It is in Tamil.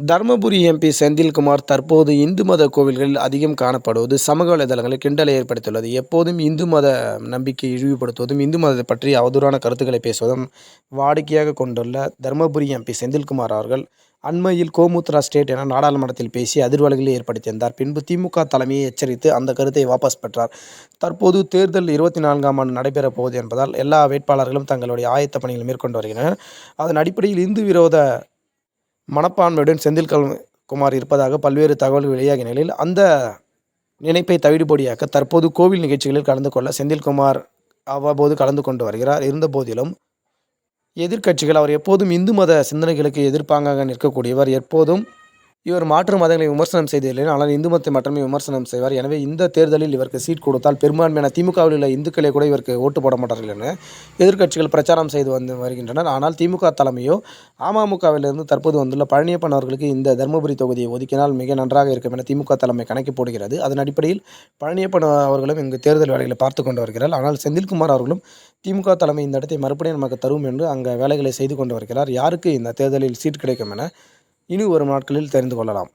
தருமபுரி எம்பி செந்தில்குமார் தற்போது இந்து மத கோவில்களில் அதிகம் காணப்படுவது சமூக வலைதளங்களில் கிண்டலை ஏற்படுத்தியுள்ளது. எப்போதும் இந்து மத நம்பிக்கையை இழிவுபடுத்துவதும், இந்து மதத்தை பற்றி அவதூறான கருத்துக்களை பேசுவதும் வாடிக்கையாக கொண்டுள்ள தருமபுரி எம்பி செந்தில்குமார் அவர்கள் அண்மையில் கோமுத்ரா ஸ்டேட் என நாடாளுமன்றத்தில் பேசி அதிர்வலைகளை ஏற்படுத்தியிருந்தார். பின்பு திமுக தலைமையை எச்சரித்து அந்த கருத்தை வாபஸ் பெற்றார். தற்போது தேர்தல் 24ஆம் ஆண்டு நடைபெறப் போகுது என்பதால் எல்லா வேட்பாளர்களும் தங்களுடைய ஆயத்த பணிகளை மேற்கொண்டு வருகின்றனர். அதன் அடிப்படையில் இந்து விரோத மனப்பான்மையுடன் செந்தில்குமார் இருப்பதாக பல்வேறு தகவல்கள் வெளியாகிய நிலையில் அந்த நினைப்பை தவிடுபொடியாக்க தற்போது கோவில் நிகழ்ச்சிகளில் கலந்து கொள்ள செந்தில்குமார் அவ்வப்போது கலந்து கொண்டு வருகிறார். இருந்தபோதிலும் எதிர்க்கட்சிகள் அவர் எப்போதும் இந்து மத சிந்தனைகளுக்கு எதிர்ப்பாக நிற்கக்கூடியவர். எப்போதும் இவர் மாற்று மதங்களை விமர்சனம் செய்ததில்லை, ஆனால் இந்து மதத்தை மட்டுமே விமர்சனம் செய்வார். எனவே இந்த தேர்தலில் இவருக்கு சீட் கொடுத்தால் பெரும்பான்மையான திமுகவில் உள்ள இந்துக்களே கூட இவருக்கு ஓட்டு போட மாட்டார்கள் என எதிர்க்கட்சிகள் பிரச்சாரம் செய்து வருகின்றனர். ஆனால் திமுக தலைமையோ அமமுகவிலிருந்து தற்போது வந்துள்ள பழனியப்பன் அவர்களுக்கு இந்த தருமபுரி தொகுதியை ஒதுக்கினால் மிக நன்றாக இருக்கும் என திமுக தலைமை கணக்கு போடுகிறது. அதன் அடிப்படையில் பழனியப்பன் அவர்களும் இங்கு தேர்தல் வேலைகளை பார்த்து கொண்டு வருகிறார். ஆனால் செந்தில்குமார் அவர்களும் திமுக தலைமை இந்த இடத்தை மறுபடியும் நமக்கு தரும் என்று அங்கே வேலைகளை செய்து கொண்டு வருகிறார். யாருக்கு இந்த தேர்தலில் சீட் கிடைக்கும் என இனி வரும் நாட்களில் தெரிந்து கொள்ளலாம்.